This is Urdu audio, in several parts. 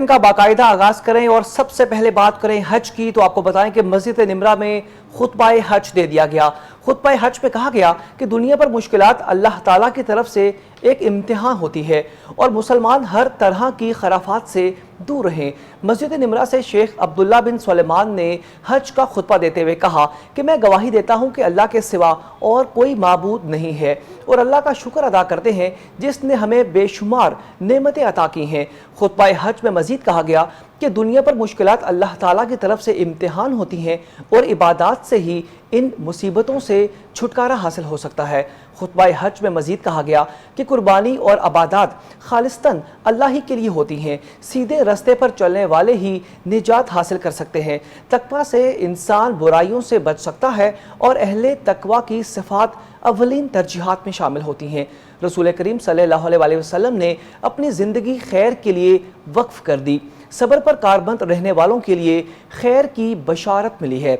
کا باقاعدہ آغاز کریں اور سب سے پہلے بات کریں حج کی، تو آپ کو بتائیں کہ مسجد نمرہ میں خطبہ حج دے دیا گیا۔ خطبہ حج میں کہا گیا کہ دنیا پر مشکلات اللہ تعالیٰ کی طرف سے ایک امتحان ہوتی ہے اور مسلمان ہر طرح کی خرافات سے دور رہیں۔ مسجد نمرہ سے شیخ عبداللہ بن سلیمان نے حج کا خطبہ دیتے ہوئے کہا کہ میں گواہی دیتا ہوں کہ اللہ کے سوا اور کوئی معبود نہیں ہے اور اللہ کا شکر ادا کرتے ہیں جس نے ہمیں بے شمار نعمتیں عطا کی ہیں۔ خطبہ حج میں مزید کہا گیا کہ دنیا پر مشکلات اللہ تعالیٰ کی طرف سے امتحان ہوتی ہیں اور عبادات سے ہی ان مصیبتوں سے چھٹکارا حاصل ہو سکتا ہے۔ خطبہ حج میں مزید کہا گیا کہ قربانی اور عبادات خالصتاً اللہ ہی کے لیے ہوتی ہیں، سیدھے رستے پر چلنے والے ہی نجات حاصل کر سکتے ہیں۔ تقویٰ سے انسان برائیوں سے بچ سکتا ہے اور اہل تقویٰ کی صفات اولین ترجیحات میں شامل ہوتی ہیں۔ رسول کریم صلی اللہ علیہ وسلم نے اپنی زندگی خیر کے لیے وقف کر دی۔ صبر پر کاربند رہنے والوں کے لیے خیر کی بشارت ملی ہے۔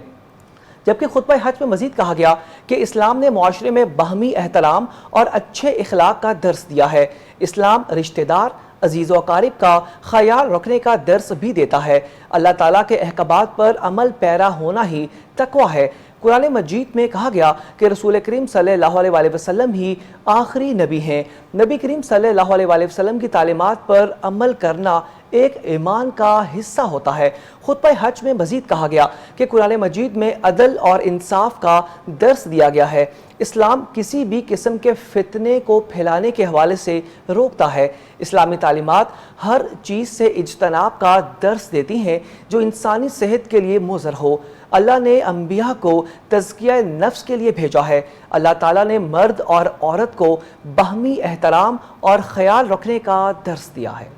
جبکہ خطبہ حج میں مزید کہا گیا کہ اسلام نے معاشرے میں باہمی احترام اور اچھے اخلاق کا درس دیا ہے۔ اسلام رشتہ دار، عزیز و اقارب کا خیال رکھنے کا درس بھی دیتا ہے۔ اللہ تعالیٰ کے احکامات پر عمل پیرا ہونا ہی تقویٰ ہے۔ قرآن مجید میں کہا گیا کہ رسول کریم صلی اللہ علیہ وسلم ہی آخری نبی ہیں۔ نبی کریم صلی اللہ علیہ وسلم کی تعلیمات پر عمل کرنا ایک ایمان کا حصہ ہوتا ہے۔ خطبہ حج میں مزید کہا گیا کہ قرآن مجید میں عدل اور انصاف کا درس دیا گیا ہے۔ اسلام کسی بھی قسم کے فتنے کو پھیلانے کے حوالے سے روکتا ہے۔ اسلامی تعلیمات ہر چیز سے اجتناب کا درس دیتی ہیں جو انسانی صحت کے لیے مضر ہو۔ اللہ نے انبیاء کو تزکیہ نفس کے لیے بھیجا ہے۔ اللہ تعالیٰ نے مرد اور عورت کو باہمی احترام اور خیال رکھنے کا درس دیا ہے۔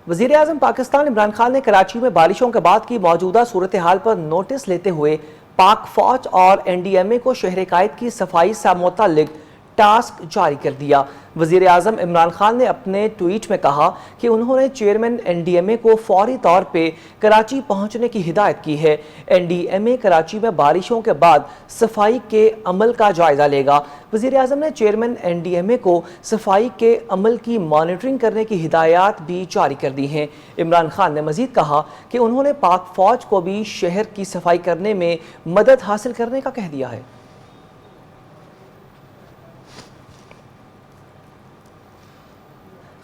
وزیر اعظم پاکستان عمران خان نے کراچی میں بارشوں کے بعد کی موجودہ صورتحال پر نوٹس لیتے ہوئے پاک فوج اور این ڈی ایم اے کو شہر قائد کی صفائی سے متعلق ٹاسک جاری کر دیا۔ وزیر اعظم عمران خان نے اپنے ٹویٹ میں کہا کہ انہوں نے چیئرمین این ڈی ایم اے کو فوری طور پہ کراچی پہنچنے کی ہدایت کی ہے۔ این ڈی ایم اے کراچی میں بارشوں کے بعد صفائی کے عمل کا جائزہ لے گا۔ وزیر اعظم نے چیئرمین این ڈی ایم اے کو صفائی کے عمل کی مانیٹرنگ کرنے کی ہدایات بھی جاری کر دی ہیں۔ عمران خان نے مزید کہا کہ انہوں نے پاک فوج کو بھی شہر کی صفائی کرنے میں مدد حاصل کرنے کا کہہ دیا ہے۔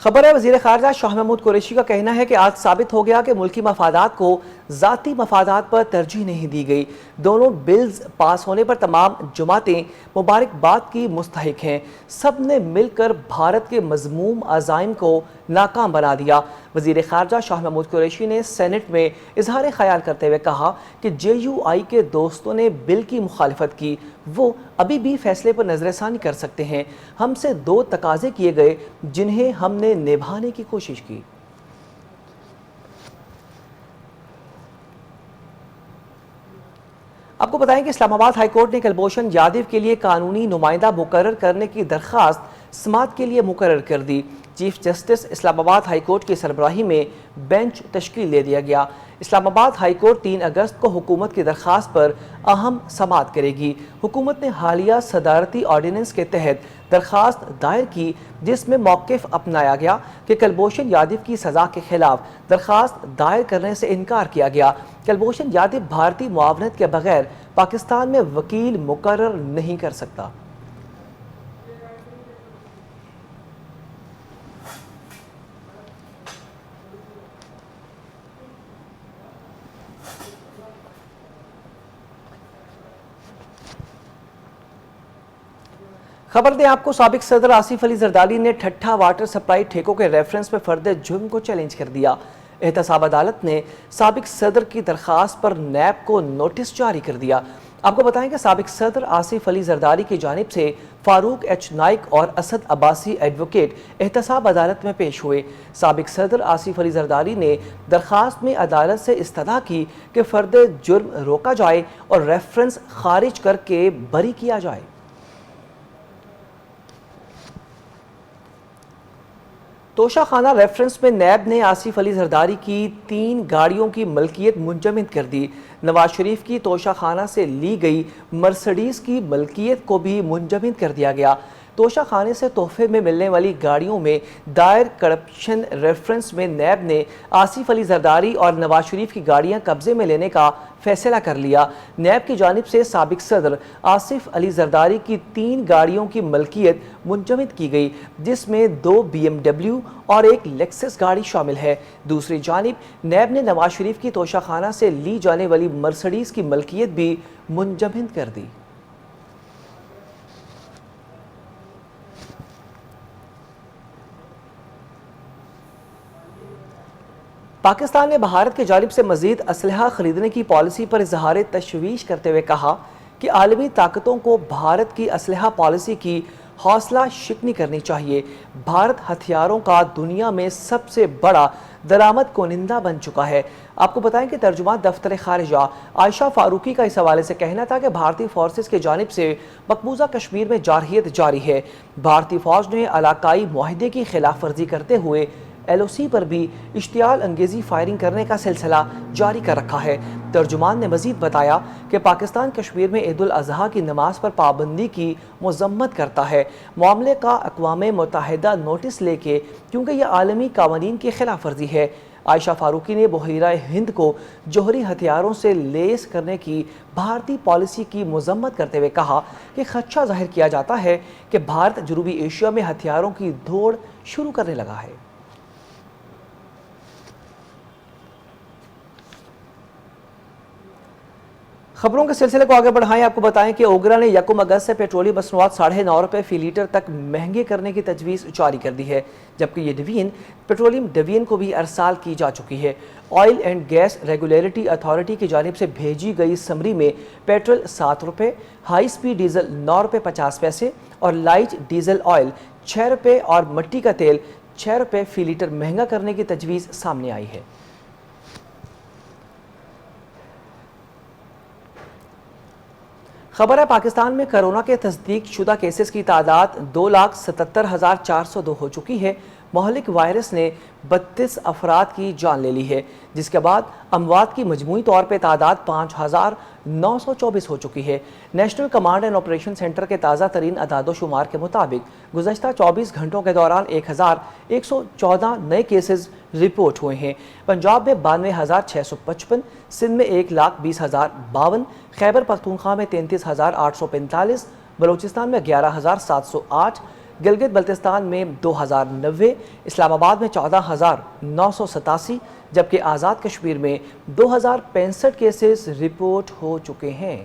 خبر ہے وزیر خارجہ شاہ محمود قریشی کا کہنا ہے کہ آج ثابت ہو گیا کہ ملکی مفادات کو ذاتی مفادات پر ترجیح نہیں دی گئی۔ دونوں بلز پاس ہونے پر تمام جماعتیں مبارکباد کی مستحق ہیں۔ سب نے مل کر بھارت کے مذموم عزائم کو ناکام بنا دیا۔ وزیر خارجہ شاہ محمود قریشی نے سینٹ میں اظہار خیال کرتے ہوئے کہا کہ جے یو آئی کے دوستوں نے بل کی مخالفت کی، وہ ابھی بھی فیصلے پر نظر ثانی کر سکتے ہیں۔ ہم سے دو تقاضے کیے گئے جنہیں ہم نے نبھانے کی کوشش کی۔ آپ کو بتائیں کہ اسلام آباد ہائی کورٹ نے کلبھوشن یادو کے لیے قانونی نمائندہ مقرر کرنے کی درخواست سماعت کے لیے مقرر کر دی۔ چیف جسٹس اسلام آباد ہائی کورٹ کی سربراہی میں بینچ تشکیل دے دیا گیا۔ اسلام آباد ہائی کورٹ 3 اگست کو حکومت کی درخواست پر اہم سماعت کرے گی۔ حکومت نے حالیہ صدارتی آرڈیننس کے تحت درخواست دائر کی جس میں موقف اپنایا گیا کہ کلبھوشن یادو کی سزا کے خلاف درخواست دائر کرنے سے انکار کیا گیا۔ کلبھوشن یادو بھارتی معاونت کے بغیر پاکستان میں وکیل مقرر نہیں کر سکتا۔ خبر دیں آپ کو، سابق صدر آصف علی زرداری نے ٹھٹھہ واٹر سپلائی ٹھیکوں کے ریفرنس میں فرد جرم کو چیلنج کر دیا۔ احتساب عدالت نے سابق صدر کی درخواست پر نیب کو نوٹس جاری کر دیا۔ آپ کو بتائیں کہ سابق صدر آصف علی زرداری کی جانب سے فاروق ایچ نائک اور اسد عباسی ایڈوکیٹ احتساب عدالت میں پیش ہوئے۔ سابق صدر آصف علی زرداری نے درخواست میں عدالت سے استدعا کی کہ فرد جرم روکا جائے اور ریفرنس خارج کر کے بری کیا جائے۔ توشہ خانہ ریفرنس میں نیب نے آصف علی زرداری کی 3 گاڑیوں کی ملکیت منجمد کر دی۔ نواز شریف کی توشہ خانہ سے لی گئی مرسڈیز کی ملکیت کو بھی منجمد کر دیا گیا۔ توشہ خانے سے تحفے میں ملنے والی گاڑیوں میں دائر کرپشن ریفرنس میں نیب نے آصف علی زرداری اور نواز شریف کی گاڑیاں قبضے میں لینے کا فیصلہ کر لیا۔ نیب کی جانب سے سابق صدر آصف علی زرداری کی 3 گاڑیوں کی ملکیت منجمد کی گئی، جس میں 2 BMW اور 1 لیکسس گاڑی شامل ہے۔ دوسری جانب نیب نے نواز شریف کی توشہ خانہ سے لی جانے والی مرسڈیز کی ملکیت بھی منجمد کر دی۔ پاکستان نے بھارت کی جانب سے مزید اسلحہ خریدنے کی پالیسی پر اظہار تشویش کرتے ہوئے کہا کہ عالمی طاقتوں کو بھارت کی اسلحہ پالیسی کی حوصلہ شکنی کرنی چاہیے۔ بھارت ہتھیاروں کا دنیا میں سب سے بڑا درآمد کنندہ بن چکا ہے۔ آپ کو بتائیں کہ ترجمان دفتر خارجہ عائشہ فاروقی کا اس حوالے سے کہنا تھا کہ بھارتی فورسز کی جانب سے مقبوضہ کشمیر میں جارحیت جاری ہے۔ بھارتی فوج نے علاقائی معاہدے کی خلاف ورزی کرتے ہوئے LOC پر بھی اشتعال انگیزی فائرنگ کرنے کا سلسلہ جاری کر رکھا ہے۔ ترجمان نے مزید بتایا کہ پاکستان کشمیر میں عید الاضحیٰ کی نماز پر پابندی کی مذمت کرتا ہے، معاملے کا اقوام متحدہ نوٹس لے کے، کیونکہ یہ عالمی قوانین کی خلاف ورزی ہے۔ عائشہ فاروقی نے بحیرہ ہند کو جوہری ہتھیاروں سے لیس کرنے کی بھارتی پالیسی کی مذمت کرتے ہوئے کہا کہ خدشہ ظاہر کیا جاتا ہے کہ بھارت جنوبی ایشیا میں ہتھیاروں کی دوڑ شروع کرنے لگا ہے۔ خبروں کے سلسلے کو آگے بڑھائیں، آپ کو بتائیں کہ اوگرا نے 1 اگست سے پیٹرولیم مصنوعات 9.5 روپے فی لیٹر تک مہنگے کرنے کی تجویز جاری کر دی ہے، جبکہ یہ ڈویژن پیٹرولیم ڈویژن کو بھی ارسال کی جا چکی ہے۔ Oil and gas regulatory authority کی جانب سے بھیجی گئی سمری میں پیٹرول 7 روپے، ہائی سپیڈ ڈیزل 9 روپے 50 پیسے اور لائٹ ڈیزل آئل 6 روپے اور مٹی کا تیل 6 روپے فی لیٹر مہنگا کرنے کی تجویز سامنے آئی ہے۔ خبر ہے پاکستان میں کرونا کے تصدیق شدہ کیسز کی تعداد 2,77,402 ہو چکی ہے۔ مہلک وائرس نے 32 افراد کی جان لے لی ہے، جس کے بعد اموات کی مجموعی طور پہ تعداد 5,924 ہو چکی ہے۔ National command and operation centre کے تازہ ترین اعداد و شمار کے مطابق گزشتہ 24 گھنٹوں کے دوران 1,114 نئے کیسز رپورٹ ہوئے ہیں۔ پنجاب میں 92,655، سندھ میں 1,20,052، خیبر پختونخوا میں 33,845، بلوچستان میں 11,708، گلگت بلتستان میں 2,090، اسلام آباد میں 14,987، جبکہ آزاد کشمیر میں 2,065 کیسز رپورٹ ہو چکے ہیں۔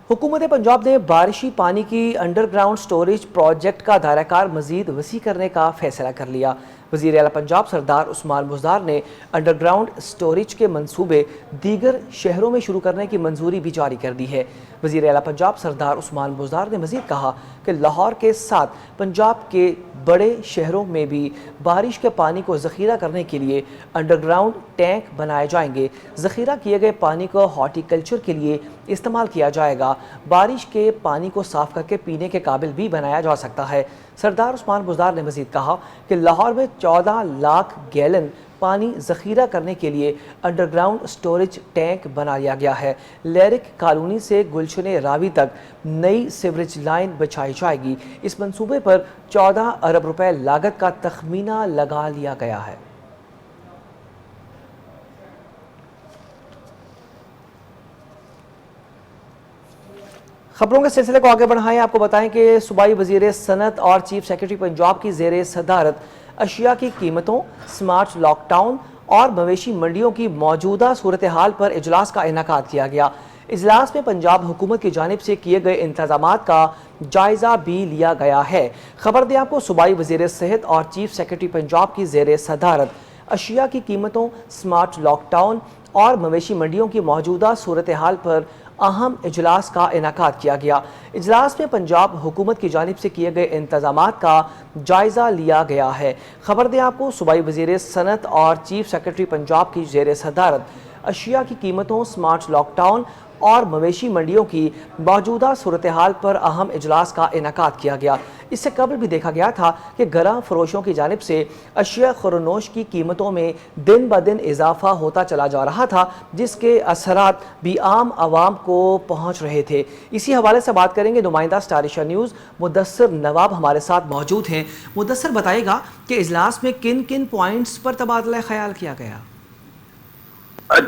حکومت پنجاب نے بارشی پانی کی انڈر گراؤنڈ سٹوریج پروجیکٹ کا دائرہ کار مزید وسیع کرنے کا فیصلہ کر لیا۔ وزیر اعلیٰ پنجاب سردار عثمان بزدار نے انڈر گراؤنڈ سٹوریج کے منصوبے دیگر شہروں میں شروع کرنے کی منظوری بھی جاری کر دی ہے۔ وزیر اعلیٰ پنجاب سردار عثمان بزدار نے مزید کہا کہ لاہور کے ساتھ پنجاب کے بڑے شہروں میں بھی بارش کے پانی کو ذخیرہ کرنے کے لیے انڈر گراؤنڈ ٹینک بنائے جائیں گے۔ ذخیرہ کیے گئے پانی کو ہارٹی کلچر کے لیے استعمال کیا جائے گا۔ بارش کے پانی کو صاف کر کے پینے کے قابل بھی بنایا جا سکتا ہے۔ سردار عثمان بزدار نے مزید کہا کہ لاہور میں 14 لاکھ گیلن پانی ذخیرہ کرنے کے لیے انڈر گراؤنڈ سٹوریج ٹینک بنایا گیا ہے۔ لیرک کالونی سے گلشن راوی تک نئی سیوریج لائن بچھائی جائے گی۔ اس منصوبے پر 14 ارب روپے لاگت کا تخمینہ لگا لیا گیا ہے۔ خبروں کے سلسلے کو آگے بڑھائیں، آپ کو بتائیں کہ صوبائی وزیر صنعت اور چیف سیکرٹری پنجاب کی زیر صدارت اشیاء کی قیمتوں، سمارٹ لاک ڈاؤن اور مویشی منڈیوں کی موجودہ صورتحال پر اجلاس کا انعقاد کیا گیا۔ اجلاس میں پنجاب حکومت کی جانب سے کیے گئے انتظامات کا جائزہ بھی لیا گیا ہے۔ خبر دیں آپ کو، صوبائی وزیر صحت اور چیف سیکرٹری پنجاب کی زیر صدارت اشیاء کی قیمتوں، سمارٹ لاک ڈاؤن اور مویشی منڈیوں کی موجودہ صورتحال پر اہم اجلاس کا انعقاد کیا گیا۔ اجلاس میں پنجاب حکومت کی جانب سے کیے گئے انتظامات کا جائزہ لیا گیا ہے۔ خبر دیں آپ کو، صوبائی وزیر صنعت اور چیف سیکرٹری پنجاب کی زیر صدارت اشیاء کی قیمتوں، سمارٹ لاک ڈاؤن اور مویشی منڈیوں کی موجودہ صورتحال پر اہم اجلاس کا انعقاد کیا گیا۔ اس سے قبل بھی دیکھا گیا تھا کہ گراں فروشوں کی جانب سے اشیاء خورنوش کی قیمتوں میں دن بدن اضافہ ہوتا چلا جا رہا تھا، جس کے اثرات بھی عام عوام کو پہنچ رہے تھے۔ اسی حوالے سے بات کریں گے، نمائندہ اسٹار ایشیا نیوز مدثر نواب ہمارے ساتھ موجود ہیں۔ مدثر بتائے گا کہ اجلاس میں کن کن پوائنٹس پر تبادلہ خیال کیا گیا؟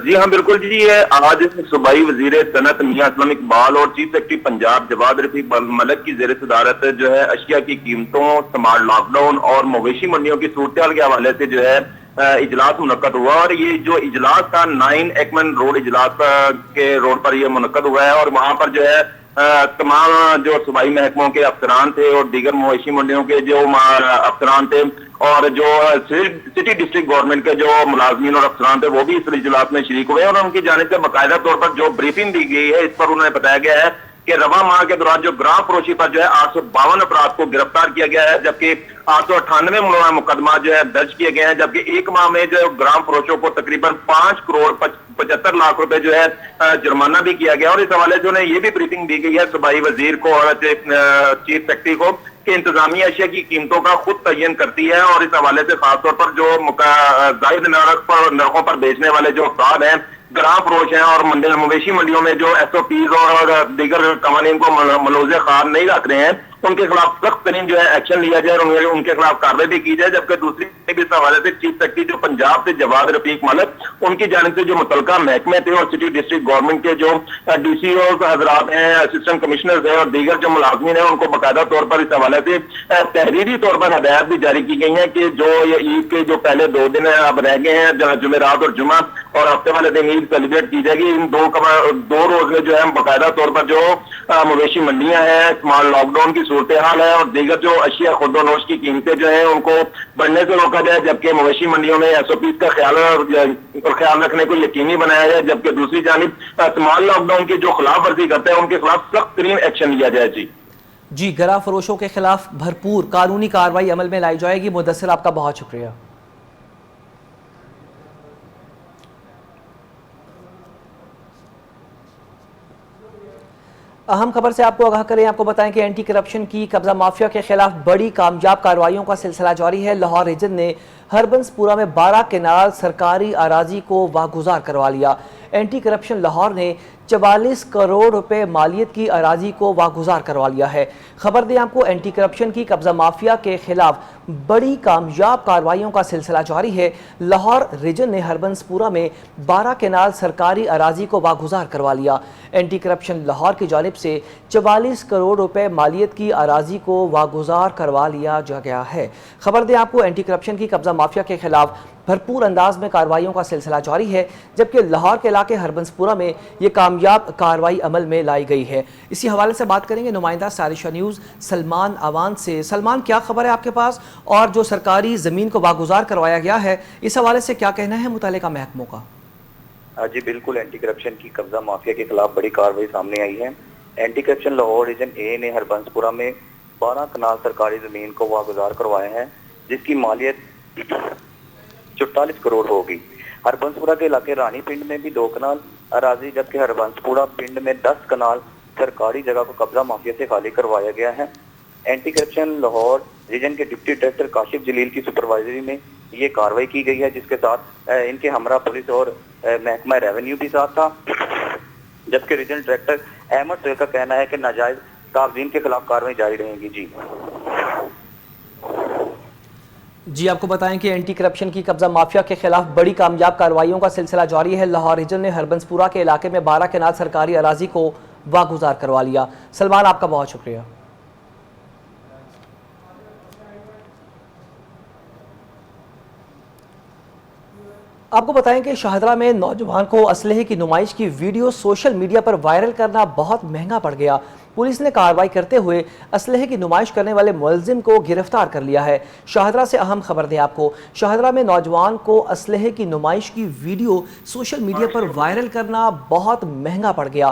جی ہاں بالکل جی، آج صوبائی وزیر صنعت میاں اسلم اقبال اور چیف سیکرٹری پنجاب جواد رفیق ملک کی زیر صدارت جو ہے اشیاء کی قیمتوں، سمارٹ لاک ڈاؤن اور مویشی منڈیوں کی صورتحال کے حوالے سے جو ہے اجلاس منعقد ہوا، اور یہ جو اجلاس تھا 9 ایکمن روڈ اجلاس کے روڈ پر یہ منعقد ہوا ہے، اور وہاں پر جو ہے تمام جو صوبائی محکموں کے افسران تھے اور دیگر مویشی منڈیوں کے جو افسران تھے اور جو سٹی ڈسٹرکٹ گورنمنٹ کے جو ملازمین اور افسران تھے وہ بھی اس اجلاس میں شریک ہوئے، اور ان کی جانب سے باقاعدہ طور پر جو بریفنگ دی گئی ہے اس پر انہوں نے بتایا گیا ہے کہ رواں ماہ کے دوران جو گراں فروشی پر جو ہے 852 افراد کو گرفتار کیا گیا ہے، جبکہ 898 مقدمات جو ہے درج کیے گئے ہیں، جبکہ ایک ماہ میں جو گراں فروشوں کو تقریباً 5 کروڑ 75 لاکھ روپے جو ہے جرمانہ بھی کیا گیا۔ اور اس حوالے سے انہیں یہ بھی بریفنگ دی گئی ہے صوبائی وزیر کو اور چیف سیکرٹری کو کہ انتظامیہ اشیاء کی قیمتوں کا خود تعین کرتی ہے، اور اس حوالے سے خاص طور پر جو زائد نرخوں پر بیچنے والے جو افراد ہیں، گراں فروش ہیں اور مویشی منڈیوں میں جو ایس او پیز اور دیگر قوانین کو ملوث خار نہیں رکھ رہے ہیں، ان کے خلاف سخت ترین جو ہے ایکشن لیا جائے اور ان کے خلاف کارروائی بھی کی جائے۔ جبکہ دوسری اس حوالے سے چیف سیکرٹری جو پنجاب سے جواد رفیق ملک، ان کی جانب سے جو متعلقہ محکمے تھے اور سٹی ڈسٹرکٹ گورنمنٹ کے جو ڈی سی او حضرات ہیں، اسسٹنٹ کمشنرز ہیں اور دیگر جو ملازمین ہیں، ان کو باقاعدہ طور پر اس حوالے سے تحریری طور پر ہدایات بھی جاری کی گئی ہیں کہ جو یہ عید کے جو پہلے 2 دن اب رہ گئے ہیں، جمعرات اور جمعہ، اور ہفتے والے دن عید سیلیبریٹ کی جائے گی، ان 2 روز میں جو ہے باقاعدہ طور پر جو مویشی منڈیاں ہیں، اسمارٹ لاک ڈاؤن کی صورتحال ہے اور دیگر جو اشیاء خورد و نوش کی قیمتیں جو ہیں ان کو بڑھنے سے روکا جائے، جبکہ مویشی منڈیوں میں ایس او پیز کا خیال رکھنے کو یقینی بنایا جائے، جبکہ دوسری جانب اسمارٹ لاک ڈاؤن کی جو خلاف ورزی کرتے ہیں ان کے خلاف سخت ترین ایکشن لیا جائے۔ جی گراں فروشوں کے خلاف بھرپور قانونی کارروائی عمل میں لائی جائے گی۔ مدثر آپ کا بہت شکریہ۔ اہم خبر سے آپ کو آگاہ کریں، آپ کو بتائیں کہ اینٹی کرپشن کی قبضہ مافیا کے خلاف بڑی کامیاب کارروائیوں کا سلسلہ جاری ہے۔ لاہور ریجن نے ہربنس پورہ میں 12 کنال سرکاری اراضی کو واگزار کروا لیا۔ اینٹی کرپشن لاہور نے 44 کروڑ روپے مالیت کی اراضی کو واگزار کروا لیا ہے۔ خبر دیں آپ کو، اینٹی کرپشن کی قبضہ مافیا کے خلاف بڑی کامیاب کارروائیوں کا سلسلہ جاری ہے۔ لاہور ریجن نے ہربنس پورہ میں 12 کنال سرکاری اراضی کو واگزار کروا لیا۔ اینٹی کرپشن لاہور کی جانب سے 44 کروڑ روپے مالیت کی اراضی کو واگزار کروا لیا گیا ہے۔ خبر دیں آپ کو، اینٹی کرپشن کی قبضہ مافیا کے خلاف بھرپور انداز میں کارروائیوں کا سلسلہ جاری ہے، جبکہ لاہور کے علاقے ہربنس پورہ میں یہ کامیاب کارروائی عمل میں لائی گئی ہے۔ اسی حوالے سے بات کریں گے نمائندہ star Asia news Salman Awan سے۔ سلمان، کیا خبر ہے آپ کے پاس، اور جو سرکاری زمین کو واگزار کروایا گیا ہے اس حوالے سے کیا کہنا ہے متعلقہ محکموں کا؟ جی بالکل، اینٹی کرپشن کی قبضہ مافیا کے خلاف بڑی کارروائی سامنے آئی ہے۔ اینٹی کرپشن لاہور ریجن اے نے ہربنس پورہ میں 12 کنال سرکاری زمین کو واگزار کروایا ہے، جس کی مالیت 44 کروڑ ہوگی۔ ہربنس پورہ کے علاقے رانی پنڈ میں بھی 2 کنال اراضی، جبکہ ہربنس پورہ پنڈ میں 10 کنال سرکاری جگہ کو قبضہ مافیا سے خالی کروایا گیا ہے۔ اینٹی کرپشن لاہور ریجن کے ڈپٹی ڈائریکٹر کاشف جلیل کی سپروائزری میں یہ کارروائی کی گئی ہے، جس کے ساتھ ان کے ہمراہ پولیس اور محکمہ ریونیو بھی ساتھ تھا، جبکہ ریجنل ڈائریکٹر احمد سہیل کا کہنا ہے کہ ناجائز قابضین کے خلاف کارروائی جاری رہے گی۔ جی آپ کو بتائیں کہ اینٹی کرپشن کی قبضہ مافیا کے خلاف بڑی کامیاب کارروائیوں کا سلسلہ جاری ہے۔ لاہور ریجن نے ہربنس پورہ کے علاقے میں 12 کنال سرکاری اراضی کو واگزار کروا لیا۔ سلمان، آپ کا بہت شکریہ۔ آپ کو بتائیں کہ شاہدرہ میں نوجوان کو اسلحے کی نمائش کی ویڈیو سوشل میڈیا پر وائرل کرنا بہت مہنگا پڑ گیا۔ پولیس نے کارروائی کرتے ہوئے اسلحے کی نمائش کرنے والے ملزم کو گرفتار کر لیا ہے۔ شاہدرہ سے اہم خبر دیں آپ کو، شاہدرہ میں نوجوان کو اسلحے کی نمائش کی ویڈیو سوشل میڈیا پر وائرل کرنا بہت مہنگا پڑ گیا۔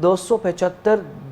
275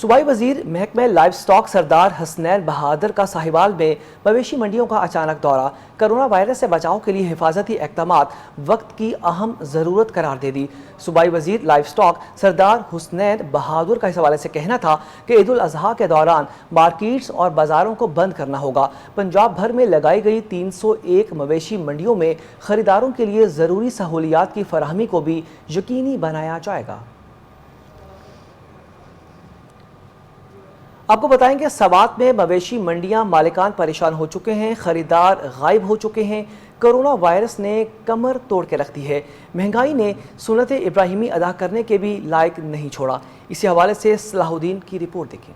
صوبائی وزیر محکمہ لائف سٹاک سردار حسنین بہادر کا ساہیوال میں مویشی منڈیوں کا اچانک دورہ کرونا وائرس سے بچاؤ کے لیے حفاظتی اقدامات وقت کی اہم ضرورت قرار دے دی۔ صوبائی وزیر لائف سٹاک سردار حسنین بہادر کا اس حوالے سے کہنا تھا کہ عید الاضحیٰ کے دوران مارکیٹس اور بازاروں کو بند کرنا ہوگا۔ پنجاب بھر میں لگائی گئی 301 مویشی منڈیوں میں خریداروں کے لیے ضروری سہولیات کی فراہمی کو بھی یقینی بنایا جائے گا۔ آپ کو بتائیں کہ سوات میں مویشی منڈیاں مالکان پریشان ہو چکے ہیں، خریدار غائب ہو چکے ہیں۔ کرونا وائرس نے کمر توڑ کے رکھ دی ہے، مہنگائی نے سنت ابراہیمی ادا کرنے کے بھی لائق نہیں چھوڑا۔ اسی حوالے سے صلاح الدین کی رپورٹ دیکھیں۔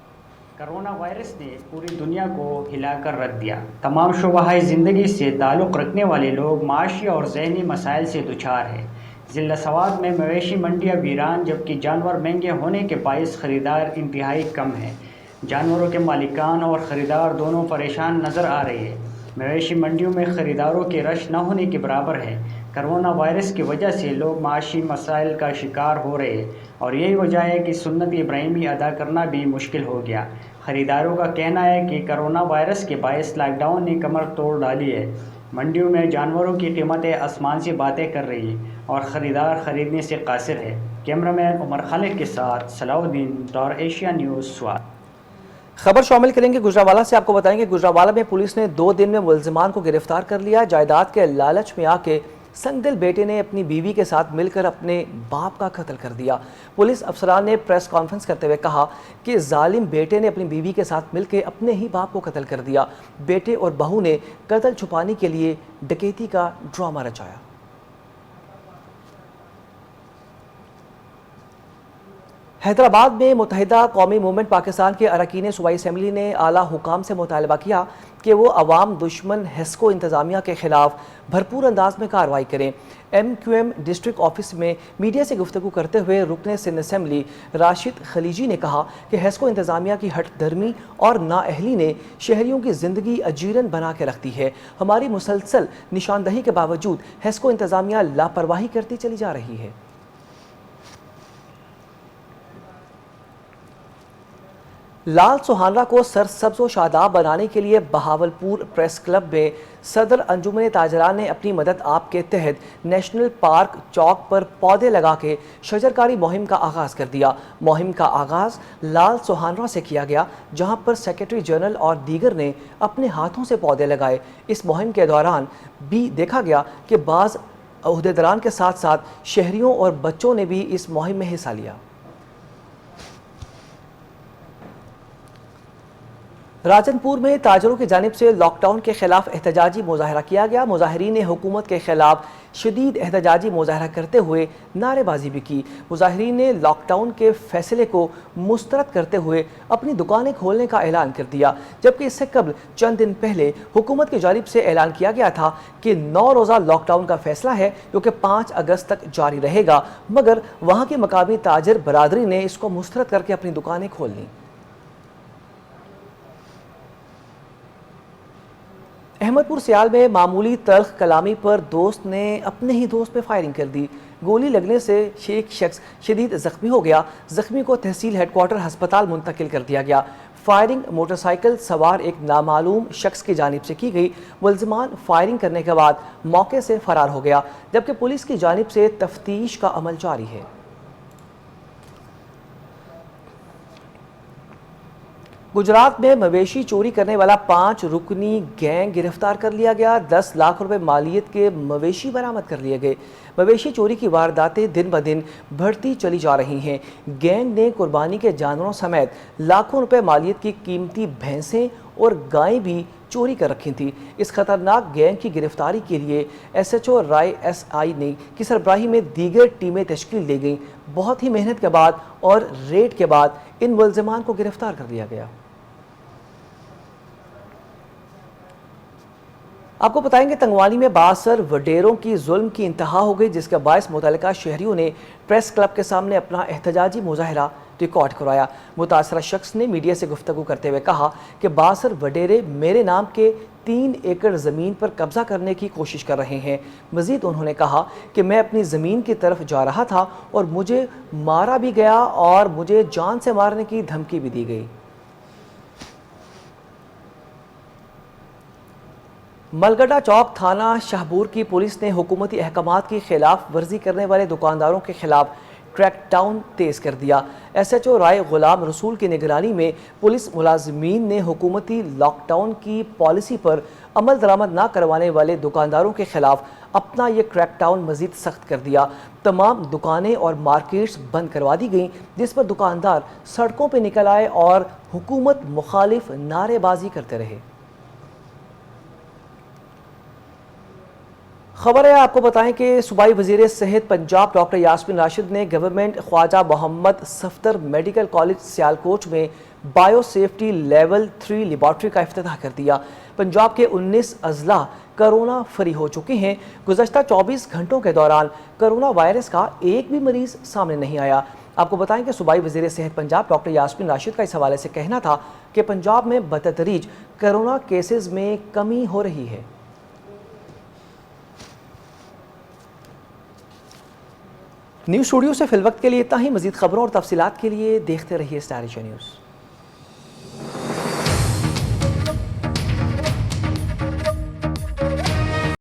کرونا وائرس نے پوری دنیا کو ہلا کر رکھ دیا۔ تمام شعبۂ زندگی سے تعلق رکھنے والے لوگ معاشی اور ذہنی مسائل سے دچار ہیں۔ ضلع سوات میں مویشی منڈیاں ویران، جبکہ جانور مہنگے ہونے کے باعث خریدار انتہائی کم ہیں۔ جانوروں کے مالکان اور خریدار دونوں پریشان نظر آ رہے ہیں۔ مویشی منڈیوں میں خریداروں کے رش نہ ہونے کے برابر ہے۔ کرونا وائرس کی وجہ سے لوگ معاشی مسائل کا شکار ہو رہے ہیں اور یہی وجہ ہے کہ سنت ابراہیمی ادا کرنا بھی مشکل ہو گیا۔ خریداروں کا کہنا ہے کہ کرونا وائرس کے باعث لاک ڈاؤن نے کمر توڑ ڈالی ہے۔ منڈیوں میں جانوروں کی قیمتیں آسمان سے باتیں کر رہی ہیں اور خریدار خریدنے سے قاصر ہے۔ کیمرامین عمر خالد کے ساتھ صلاح الدین، دور ایشیا نیوز، سوات۔ خبر شامل کریں گے گجرانوالہ سے۔ آپ کو بتائیں کہ گجرانوالہ میں پولیس نے 2 دن میں ملزمان کو گرفتار کر لیا۔ جائیداد کے لالچ میں آ کے سنگ دل بیٹے نے اپنی بیوی کے ساتھ مل کر اپنے باپ کا قتل کر دیا۔ پولیس افسران نے پریس کانفرنس کرتے ہوئے کہا کہ ظالم بیٹے نے اپنی بیوی کے ساتھ مل کے اپنے ہی باپ کو قتل کر دیا۔ بیٹے اور بہو نے قتل چھپانے کے لیے ڈکیتی کا ڈرامہ رچایا۔ حیدرآباد میں متحدہ قومی موومنٹ پاکستان کے اراکین صوبائی اسمبلی نے اعلیٰ حکام سے مطالبہ کیا کہ وہ عوام دشمن ہیسکو انتظامیہ کے خلاف بھرپور انداز میں کارروائی کریں۔ M Q M district office میں میڈیا سے گفتگو کرتے ہوئے رکن سندھ اسمبلی راشد خلیجی نے کہا کہ ہیسکو انتظامیہ کی ہٹ درمی اور نااہلی نے شہریوں کی زندگی اجیرن بنا کے رکھ دی ہے۔ ہماری مسلسل نشاندہی کے باوجود ہیسکو انتظامیہ لاپرواہی کرتی چلی جا رہی ہے۔ لال سوہانرا کو سرسبز و شاداب بنانے کے لیے بہاولپور پریس کلب میں صدر انجمن تاجران نے اپنی مدد آپ کے تحت نیشنل پارک چوک پر پودے لگا کے شجرکاری مہم کا آغاز کر دیا۔ مہم کا آغاز لال سوہانرا سے کیا گیا، جہاں پر سیکرٹری جنرل اور دیگر نے اپنے ہاتھوں سے پودے لگائے۔ اس مہم کے دوران بھی دیکھا گیا کہ بعض عہدیداران کے ساتھ ساتھ شہریوں اور بچوں نے بھی اس مہم میں حصہ لیا۔ راجن پور میں تاجروں کی جانب سے لاک ڈاؤن کے خلاف احتجاجی مظاہرہ کیا گیا۔ مظاہرین نے حکومت کے خلاف شدید احتجاجی مظاہرہ کرتے ہوئے نعرے بازی بھی کی۔ مظاہرین نے لاک ڈاؤن کے فیصلے کو مسترد کرتے ہوئے اپنی دکانیں کھولنے کا اعلان کر دیا، جبکہ اس سے قبل چند دن پہلے حکومت کی جانب سے اعلان کیا گیا تھا کہ 9 روزہ لاک ڈاؤن کا فیصلہ ہے جو کہ 5 اگست تک جاری رہے گا، مگر وہاں کی مقامی تاجر برادری نے اس کو مسترد کر کے اپنی دکانیں کھول لیں۔ احمد پور سیال میں معمولی تلخ کلامی پر دوست نے اپنے ہی دوست پہ فائرنگ کر دی۔ گولی لگنے سے ایک شخص شدید زخمی ہو گیا۔ زخمی کو تحصیل ہیڈ کوارٹر ہسپتال منتقل کر دیا گیا۔ فائرنگ موٹر سائیکل سوار ایک نامعلوم شخص کی جانب سے کی گئی۔ ملزمان فائرنگ کرنے کے بعد موقع سے فرار ہو گیا، جبکہ پولیس کی جانب سے تفتیش کا عمل جاری ہے۔ گجرات میں مویشی چوری کرنے والا 5 رکنی گینگ گرفتار کر لیا گیا۔ 10 لاکھ روپے مالیت کے مویشی برآمد کر لیے گئے۔ مویشی چوری کی وارداتیں دن بدن بڑھتی چلی جا رہی ہیں۔ گینگ نے قربانی کے جانوروں سمیت لاکھوں روپے مالیت کی قیمتی بھینسیں اور گائیں بھی چوری کر رکھی تھی۔ اس خطرناک گینگ کی گرفتاری کے لیے S H O Rai S I نے کی سربراہی میں دیگر ٹیمیں تشکیل دی گئیں۔ بہت ہی محنت کے بعد اور ریڈ کے بعد ان ملزمان کو گرفتار کر لیا گیا۔ آپ کو بتائیں کہ تنگوانی میں بااثر وڈیروں کی ظلم کی انتہا ہو گئی، جس کے باعث متعلقہ شہریوں نے پریس کلب کے سامنے اپنا احتجاجی مظاہرہ ریکارڈ کروایا۔ متاثرہ شخص نے میڈیا سے گفتگو کرتے ہوئے کہا کہ باسر وڈیرے میرے نام کے 3 ایکڑ زمین پر قبضہ کرنے کی کوشش کر رہے ہیں۔ مزید انہوں نے کہا کہ میں اپنی زمین کی طرف جا رہا تھا اور مجھے مارا بھی گیا اور مجھے جان سے مارنے کی دھمکی بھی دی گئی۔ ملگڈا چوک تھانہ شاہپور کی پولیس نے حکومتی احکامات کی خلاف ورزی کرنے والے دکانداروں کے خلاف کریک ڈاؤن تیز کر دیا۔ ایس ایچ او رائے غلام رسول کی نگرانی میں پولیس ملازمین نے حکومتی لاک ڈاؤن کی پالیسی پر عمل درآمد نہ کروانے والے دکانداروں کے خلاف اپنا یہ کریک ڈاؤن مزید سخت کر دیا۔ تمام دکانیں اور مارکیٹس بند کروا دی گئیں، جس پر دکاندار سڑکوں پہ نکل آئے اور حکومت مخالف نعرے بازی کرتے رہے۔ خبر ہے آپ کو بتائیں کہ صوبائی وزیر صحت پنجاب ڈاکٹر یاسمین راشد نے گورنمنٹ خواجہ محمد صفدر میڈیکل کالج سیالکوٹ میں بائیو سیفٹی لیول 3 لیبارٹری کا افتتاح کر دیا۔ پنجاب کے 19 اضلاع کرونا فری ہو چکے ہیں۔ گزشتہ 24 گھنٹوں کے دوران کرونا وائرس کا ایک بھی مریض سامنے نہیں آیا۔ آپ کو بتائیں کہ صوبائی وزیر صحت پنجاب ڈاکٹر یاسمین راشد کا اس حوالے سے کہنا تھا کہ پنجاب میں بتدریج کرونا کیسز میں کمی ہو رہی ہے۔ نیوز اسٹوڈیو سے فی الوقت کے لیے اتنا ہی۔ مزید خبروں اور تفصیلات کے لیے دیکھتے رہیے اسٹار ایشیا نیوز۔